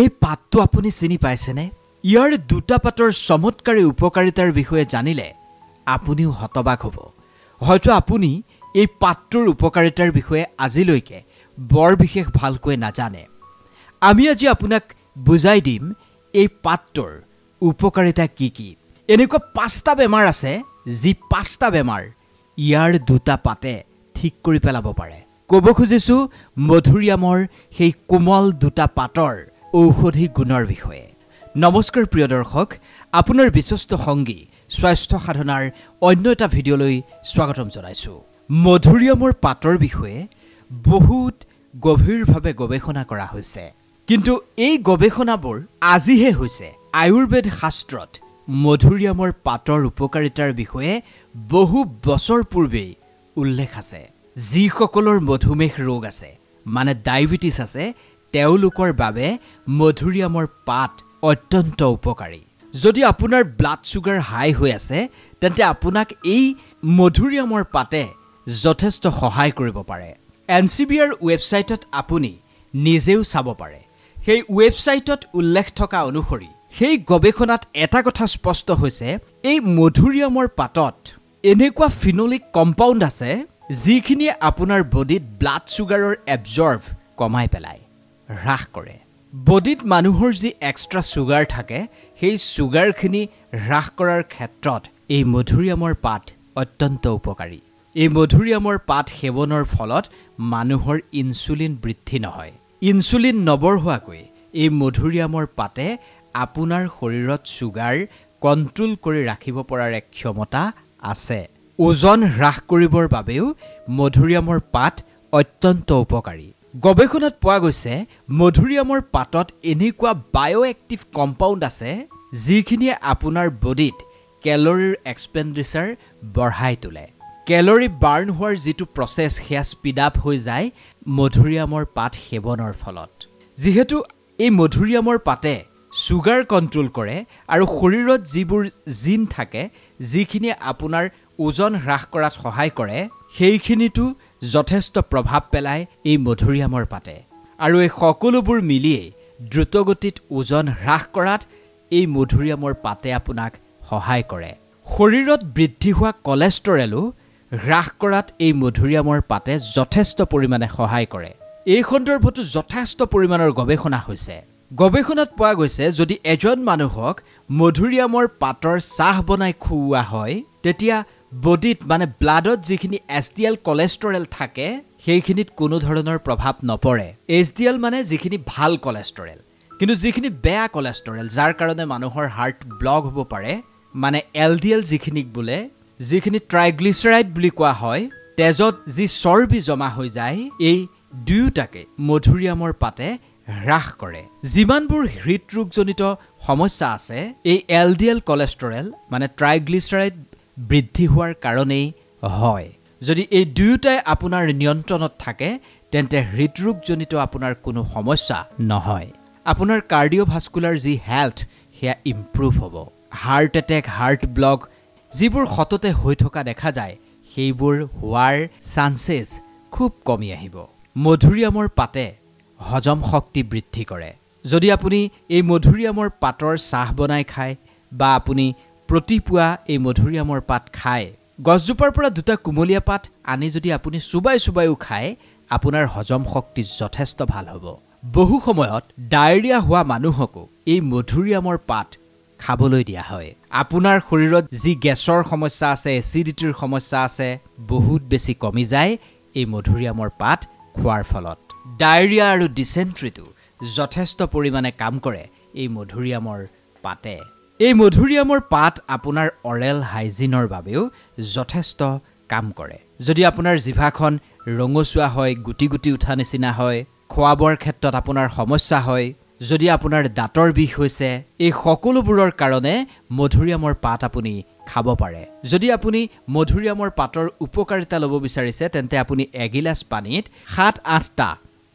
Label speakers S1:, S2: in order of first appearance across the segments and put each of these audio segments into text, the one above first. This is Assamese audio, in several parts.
S1: এই পাতটো আপুনি চিনি পাইছেনে? ইয়াৰ দুটা পাতৰ চমৎকাৰী উপকাৰিতাৰ বিষয়ে জানিলে আপুনিও হতবাক হ'ব। হয়তো আপুনি এই পাতটোৰ উপকাৰিতাৰ বিষয়ে আজিলৈকে বৰ বিশেষ ভালকৈ নাজানে। আমি আজি আপোনাক বুজাই দিম এই পাতটোৰ উপকাৰিতা কি কি। এনেকুৱা 5টা বেমাৰ আছে যি 5টা বেমাৰ ইয়াৰ দুটা পাতে ঠিক কৰি পেলাব পাৰে। ক'ব খুজিছোঁ মধুৰিআমৰ সেই কোমল দুটা পাতৰ ঔষধি গুণৰ বিষয়ে। নমস্কাৰ প্ৰিয় দৰ্শক, আপোনাৰ বিশ্বস্ত সংগী স্বাস্থ্য সাধনাৰ অন্য এটা ভিডিঅ'লৈ স্বাগতম জনাইছোঁ। মধুৰিআমৰ পাতৰ বিষয়ে বহুত গভীৰভাৱে গৱেষণা কৰা হৈছে, কিন্তু এই গৱেষণাবোৰ আজিহে হৈছে। আয়ুৰ্বেদ শাস্ত্ৰত মধুৰিআমৰ পাতৰ উপকাৰিতাৰ বিষয়ে বহু বছৰ পূৰ্বেই উল্লেখ আছে। যিসকলৰ মধুমেহ ৰোগ আছে, মানে ডায়েবেটিছ আছে, তেওঁলোকৰ বাবে মধুৰিআমৰ পাত অত্যন্ত উপকাৰী। যদি আপোনাৰ ব্লাড চুগাৰ হাই হৈ আছে, তেন্তে আপোনাক এই মধুৰিআমৰ পাতে যথেষ্ট সহায় কৰিব পাৰে। NCBR ৱেবছাইটত আপুনি নিজেও চাব পাৰে। সেই ৱেবছাইটত উল্লেখ থকা অনুসৰি সেই গৱেষণাত এটা কথা স্পষ্ট হৈছে, এই মধুৰিআমৰ পাতত এনেকুৱা ফিনলিক কম্পাউণ্ড আছে যিখিনিয়ে আপোনাৰ বডিত ব্লাড চুগাৰৰ এবজৰ্ব কমাই পেলায়, হ্ৰাস কৰে। বডিত মানুহৰ যি এক্সট্ৰা চুগাৰ থাকে, সেই চুগাৰখিনি হ্ৰাস কৰাৰ ক্ষেত্ৰত এই মধুৰিআমৰ পাত অত্যন্ত উপকাৰী। এই মধুৰিআমৰ পাত সেৱনৰ ফলত মানুহৰ ইনচুলিন বৃদ্ধি নহয়। ইনচুলিন নবঢ়োৱাকৈ এই মধুৰিআমৰ পাতে আপোনাৰ শৰীৰত চুগাৰ কণ্ট্ৰোল কৰি ৰাখিব পৰাৰ এক ক্ষমতা আছে। ওজন হ্ৰাস কৰিবৰ বাবেও মধুৰিআমৰ পাত অত্যন্ত উপকাৰী। গৱেষণাত পোৱা গৈছে মধুৰিআমৰ পাতত এনেকুৱা বায়'এক্টিভ কম্পাউণ্ড আছে যিখিনিয়ে আপোনাৰ বডিত কেলৰিৰ এক্সপেণ্ডিচাৰ বঢ়াই তোলে। কেলৰি বাৰ্ণ হোৱাৰ যিটো প্ৰচেছ, সেয়া স্পীড আপ হৈ যায় মধুৰিআমৰ পাত সেৱনৰ ফলত। যিহেতু এই মধুৰিআমৰ পাতে চুগাৰ কণ্ট্ৰোল কৰে আৰু শৰীৰত যিবোৰ জিন থাকে যিখিনিয়ে আপোনাৰ ওজন হ্ৰাস কৰাত সহায় কৰে, সেইখিনিতো যথেষ্ট প্ৰভাৱ পেলায় এই মধুৰিআমৰ পাতে। আৰু এই সকলোবোৰ মিলিয়েই দ্ৰুতগতিত ওজন হ্ৰাস কৰাত এই মধুৰিআমৰ পাতে আপোনাক সহায় কৰে। শৰীৰত বৃদ্ধি হোৱা কলেষ্টৰেলো হ্ৰাস কৰাত এই মধুৰিআমৰ পাতে যথেষ্ট পৰিমাণে সহায় কৰে। এই সন্দৰ্ভতো যথেষ্ট পৰিমাণৰ গৱেষণা হৈছে। গৱেষণাত পোৱা গৈছে যদি এজন মানুহক মধুৰিআমৰ পাতৰ চাহ বনাই খুওৱা হয়, তেতিয়া বডিত মানে ব্লাডত যিখিনি HDL কলেষ্টৰেল থাকে সেইখিনিত কোনো ধৰণৰ প্ৰভাৱ নপৰে। HDL মানে যিখিনি ভাল কলেষ্টৰেল, কিন্তু যিখিনি বেয়া কলেষ্টৰেল যাৰ কাৰণে মানুহৰ হাৰ্ট ব্লক হ'ব পাৰে, মানে LDL যিখিনিক বোলে, যিখিনি ট্ৰাইগ্লিচাৰাইড বুলি কোৱা হয়, তেজত যি চৰ্বি জমা হৈ যায়, এই দুয়োটাকে মধুৰিআমৰ পাতে হ্ৰাস কৰে। যিমানবোৰ হৃদৰোগজনিত সমস্যা আছে, এই LDL কলেষ্টৰেল মানে ট্ৰাইগ্লিচাৰাইড বৃদ্ধি হোৱাৰ কাৰণেই হয়। যদি এই দুয়োটাই আপোনাৰ নিয়ন্ত্ৰণত থাকে, তেন্তে হৃদৰোগজনিত আপোনাৰ কোনো সমস্যা নহয়। আপোনাৰ কাৰ্ডিঅ'ভাস্কুলাৰ যি হেল্থ, সেয়া ইম্প্ৰুভ হ'ব। হাৰ্ট এটেক, হাৰ্ট ব্লক যিবোৰ সততে হৈ থকা দেখা যায়, সেইবোৰ হোৱাৰ চান্সেছ খুব কমি আহিব। মধুৰিআমৰ পাতে হজম শক্তি বৃদ্ধি কৰে। যদি আপুনি এই মধুৰিআমৰ পাতৰ চাহ বনাই খায় বা আপুনি প্ৰতিপুৱা এই মধুৰিআমৰ পাত খায়, গছজোপাৰ পৰা দুটা কুমলীয়া পাত আনি যদি আপুনি চুবাইও খায়, আপোনাৰ হজম শক্তি যথেষ্ট ভাল হ'ব। বহু সময়ত ডায়েৰিয়া হোৱা মানুহকো এই মধুৰিআমৰ পাত খাবলৈ দিয়া হয়। আপোনাৰ শৰীৰত যি গেছৰ সমস্যা আছে, এচিডিটিৰ সমস্যা আছে, বহুত বেছি কমি যায় এই মধুৰিআমৰ পাত খোৱাৰ ফলত। ডায়েৰিয়া আৰু ডিচেণ্ট্ৰিটো যথেষ্ট পৰিমাণে কাম কৰে এই মধুৰিআমৰ পাতে। এই মধুৰিআমৰ পাত আপোনাৰ অৰেল হাইজিনৰ বাবেও যথেষ্ট কাম কৰে। যদি আপোনাৰ জিভাখন ৰঙচুৱা হয়, গুটি গুটি উঠা নিচিনা হয়, খোৱা বোৱাৰ ক্ষেত্ৰত আপোনাৰ সমস্যা হয়, যদি আপোনাৰ দাঁতৰ বিষ হৈছে, এই সকলোবোৰৰ কাৰণে মধুৰিআমৰ পাত আপুনি খাব পাৰে। যদি আপুনি মধুৰিআমৰ পাতৰ উপকাৰিতা ল'ব বিচাৰিছে, তেন্তে আপুনি এগিলাচ পানীত 7-8টা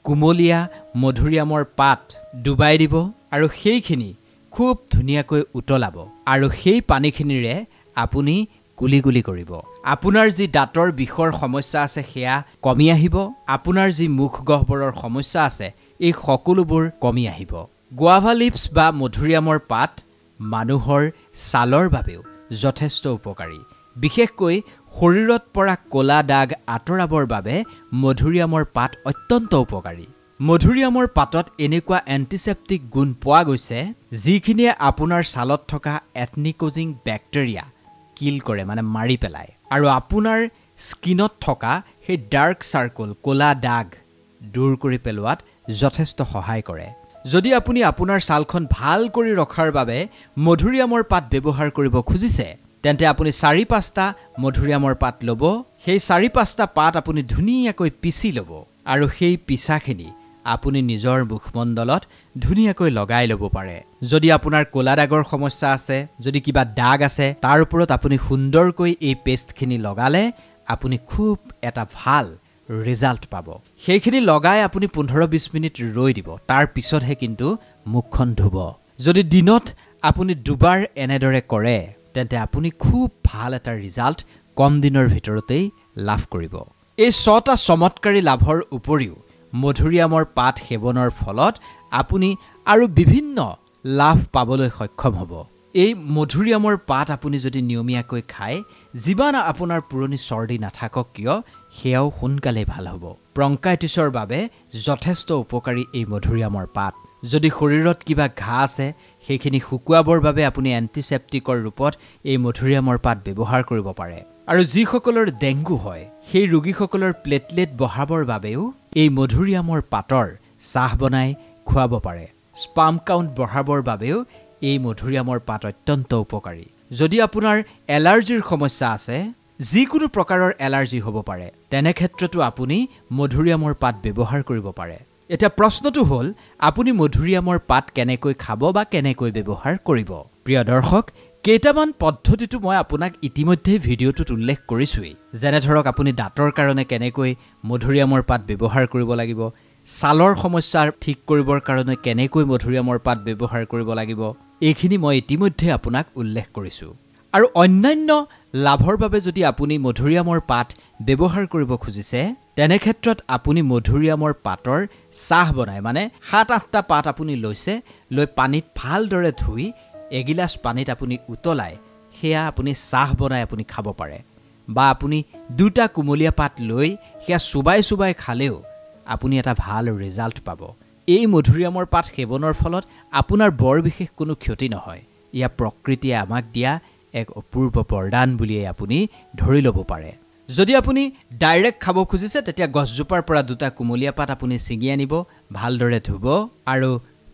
S1: কুমলীয়া মধুৰিআমৰ পাত ডুবাই দিব আৰু সেইখিনি খুব ধুনীয়াকৈ উতলাব আৰু সেই পানীখিনিৰে আপুনি গুলি গুলি কৰিব। আপোনাৰ যি দাঁতৰ বিষৰ সমস্যা আছে সেয়া কমি আহিব। আপোনাৰ যি মুখ গহ্বৰৰ সমস্যা আছে এই সকলোবোৰ কমি আহিব। গুৱাভা লিভছ বা মধুৰিআমৰ পাত মানুহৰ ছালৰ বাবেও যথেষ্ট উপকাৰী বিশেষকৈ শৰীৰত পৰা ক'লা দাগ আঁতৰাবৰ বাবে মধুৰিআমৰ পাত অত্যন্ত উপকাৰী মধুৰিআমৰ পাতত এনেকুৱা এন্টিসেপ্টিক গুণ পোৱা গৈছে যিখিনিয়ে আপোনাৰ ছালত থকা এথনিকোজিং বেক্টেৰিয়া কিল কৰে মানে মাৰি পেলায় আৰু আপোনাৰ স্কিনত থকা সেই ডাৰ্ক সাৰ্কল ক'লা দাগ দূৰ কৰি পেলোৱাত যথেষ্ট সহায় কৰে যদি আপুনি আপোনাৰ ছালখন ভাল কৰি ৰখাৰ বাবে মধুৰিআমৰ পাত ব্যৱহাৰ কৰিব খুজিছে তেন্তে আপুনি 4-5টা মধুৰিআমৰ পাত ল'ব সেই 4-5টা পাত আপুনি ধুনীয়াকৈ পিছি ল'ব আৰু সেই পিছাখিনি আপুনি নিজৰ মুখমণ্ডলত ধুনীয়াকৈ লগাই ল'ব পাৰে যদি আপোনাৰ ক'লা দাগৰ সমস্যা আছে যদি কিবা দাগ আছে তাৰ ওপৰত আপুনি সুন্দৰকৈ এই পেষ্টখিনি লগালে আপুনি খুব এটা ভাল ৰিজাল্ট পাব সেইখিনি লগাই আপুনি 15-20 মিনিট ৰৈ দিব তাৰ পিছতহে কিন্তু মুখখন ধুব যদি দিনত আপুনি দুবাৰ এনেদৰে কৰে তেন্তে আপুনি খুব ভাল এটা ৰিজাল্ট কম দিনৰ ভিতৰতেই লাভ কৰিব এই 6টা চমৎকাৰী লাভৰ উপৰিও মধুৰিআমৰ পাত সেৱনৰ ফলত আপুনি আৰু বিভিন্ন লাভ পাবলৈ সক্ষম হ'ব এই মধুৰিআমৰ পাত আপুনি যদি নিয়মীয়াকৈ খায় যিমান আপোনাৰ পুৰণি চৰ্দি নাথাকক কিয় হেয়াও সোনকালে ভাল হ'ব ব্ৰংকাইটিছৰ বাবে যথেষ্ট উপকাৰী এই মধুৰিআমৰ পাত যদি শৰীৰত কিবা ঘা আছে সেইখিনি শুকুৱাবৰ বাবে আপুনি এন্টিসেপ্টিকৰ ৰূপত এই মধুৰিআমৰ পাত ব্যৱহাৰ কৰিব পাৰে আৰু যিসকলৰ ডেংগু হয় সেই ৰোগীসকলৰ প্লেটলেট বঢ়াবৰ বাবেও এই মধুৰিআমৰ পাতৰ চাহ বনাই খুৱাব পাৰে স্পাম কাউন্ট বঢ়াবৰ বাবেও এই মধুৰিআমৰ পাত অত্যন্ত উপকাৰী যদি আপোনাৰ এলাৰ্জিৰ সমস্যা আছে যিকোনো প্ৰকাৰৰ এলাৰ্জি হ'ব পাৰে তেনে ক্ষেত্ৰতো আপুনি মধুৰিআমৰ পাত ব্যৱহাৰ কৰিব পাৰে এটা প্ৰশ্নটো হ'ল আপুনি মধুৰিআমৰ পাত কেনেকৈ খাব বা কেনেকৈ ব্যৱহাৰ কৰিব প্ৰিয় দৰ্শক কেইটামান পদ্ধতিটো মই আপোনাক ইতিমধ্যে ভিডিঅ'টোত উল্লেখ কৰিছোই যেনে ধৰক আপুনি দাঁতৰ কাৰণে কেনেকৈ মধুৰিআমৰ পাত ব্যৱহাৰ কৰিব লাগিব ছালৰ সমস্যা ঠিক কৰিবৰ কাৰণে কেনেকৈ মধুৰিআমৰ পাত ব্যৱহাৰ কৰিব লাগিব এইখিনি মই ইতিমধ্যে আপোনাক উল্লেখ কৰিছো আৰু অন্যান্য লাভৰ বাবে যদি আপুনি মধুৰিআমৰ পাত ব্যৱহাৰ কৰিব খুজিছে তেনে ক্ষেত্ৰত আপুনি মধুৰিআমৰ পাতৰ চাহ বনাই মানে 7-8টা পাত আপুনি লৈছে লৈ পানীত ভালদৰে ধুই এগিলাস পানীত আপুনি উতলাই হেয়া আপুনি চাহ বনাই আপুনি খাব পাৰে বা আপুনি 2টা কুমলীয়া পাত লৈ হেয়া সুবাই খালেও আপুনি এটা ভাল ৰিজাল্ট পাব এই মধুৰিআমৰ পাত সেৱনৰ ফলত আপোনাৰ বৰ বিশেষ কোনো ক্ষতি নহয় ইয়া প্ৰকৃতিয়ে আমাক দিয়া এক অপূৰ্ব বৰদান বুলিয়ে আপুনি ধৰি ল'ব পাৰে যদি আপুনি ডাইৰেক্ট খাব খুজিছে তেতিয়া গছজোপাৰ পৰা 2টা কুমলীয়া পাত আপুনি ছিঙি আনিব ভালদৰে ধুব আৰু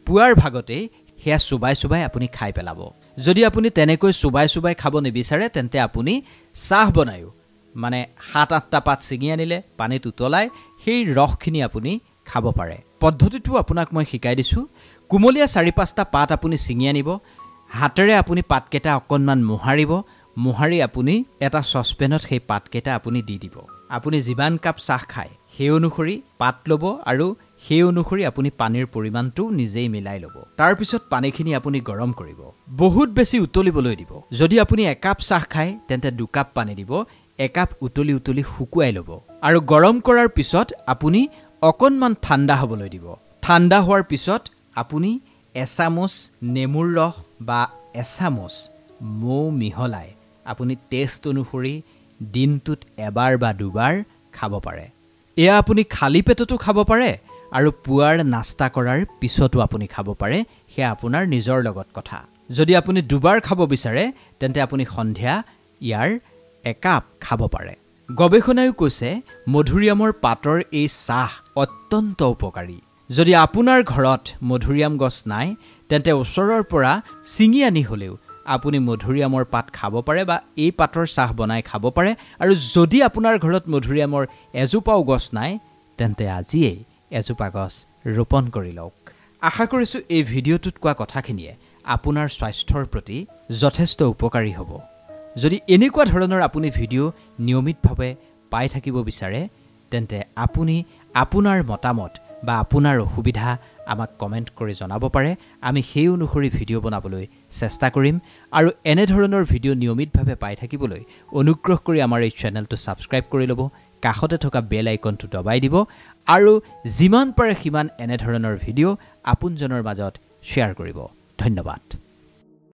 S1: পুৱাৰ ভাগতে হেয়া সুবাই আপুনি খাই পেলাব যদি আপুনি তেনেকৈ সুবাই খাব নিবিচাৰে তেন্তে আপুনি চাহ বনায়ো মানে 7-8টা পাত ছিঙি আনিলে পানীত উতলাই সেই ৰসখিনি আপুনি খাব পাৰে পদ্ধতিটো আপোনাক মই শিকাই দিছো কুমলীয়া 4-5টা পাত আপুনি ছিঙি আনিব হাতেৰে আপুনি পাতকেটা অকনমান মোহাৰি আপুনি এটা সসপেনত সেই পাতকেটা আপুনি দি দিব আপুনি যিমান কাপ চাহ খায় সেই অনুসৰি পাত ল'ব আৰু সেই অনুসৰি আপুনি পানীৰ পৰিমাণটো নিজেই মিলাই ল'ব তাৰ পিছত পানীখিনি আপুনি গৰম কৰিব বহুত বেছি উতলিবলৈ দিব যদি আপুনি 1 কাপ চাহ খায় তেন্তে 2 কাপ পানী দিব 1 কাপ উতলি শুকুৱাই ল'ব আৰু গৰম কৰাৰ পিছত আপুনি অকনমান ঠাণ্ডা হ'বলৈ দিব ঠাণ্ডা হোৱাৰ পিছত আপুনি এচামুচ নেমুৰ ৰস বা এচামুচ মৌ মিহলাই আপুনি টেষ্ট অনুসৰি দিনটোত এবাৰ বা দুবাৰ খাব পাৰে এয়া আপুনি খালি পেটতো খাব পাৰে আৰু পুৱাৰ নাস্তা কৰাৰ পিছতো আপুনি খাব পাৰে হেয়া আপোনাৰ নিজৰ লগত কথা যদি আপুনি দুবাৰ খাব বিচাৰে তেন্তে আপুনি সন্ধিয়া ইয়াৰ 1 কাপ খাব পাৰে গৱেষণায়ো কৈছে মধুৰিআমৰ পাতৰ এই চাহ অত্যন্ত উপকাৰী যদি আপোনাৰ ঘৰত মধুৰিআম গছ নাই তেন্তে ওচৰৰ পৰা ছিঙি আনি হলেও আপুনি মধুৰিআমৰ পাত খাব পাৰে বা এই পাতৰ চাহ বনাই খাব পাৰে আৰু যদি আপোনাৰ ঘৰত মধুৰিআমৰ এজোপাও গছ নাই তেন্তে আজিয়েই এজোপা গছ ৰোপণ কৰি লওক আশা কৰিছো এই ভিডিঅ'টোত কোৱা কথাখিনিয়ে আপোনাৰ স্বাস্থ্যৰ প্ৰতি যথেষ্ট উপকাৰী হ'ব যদি এনেকুৱা ধৰণৰ আপুনি ভিডিঅ' নিয়মিতভাৱে পাই থাকিব বিচাৰে তেন্তে আপুনি আপোনাৰ মতামত বা আপোনাৰ অসুবিধা আমাক কমেন্ট কৰি জনাব পাৰে আমি সেই অনুসৰি ভিডিঅ' বনাবলৈ চেষ্টা কৰিম আৰু এনে ধৰণৰ ভিডিঅ' নিয়মিতভাৱে পাই থাকিবলৈ অনুগ্ৰহ কৰি আমাৰ এই চেনেলটো সাবস্ক্ৰাইব কৰি ল'ব কাষতে থকা বেল আইকনটো দবাই দিব আৰু যিমান পাৰে সিমান এনে ধৰণৰ ভিডিঅ' আপোনজনৰ মাজত শ্বেয়াৰ কৰিব। ধন্যবাদ।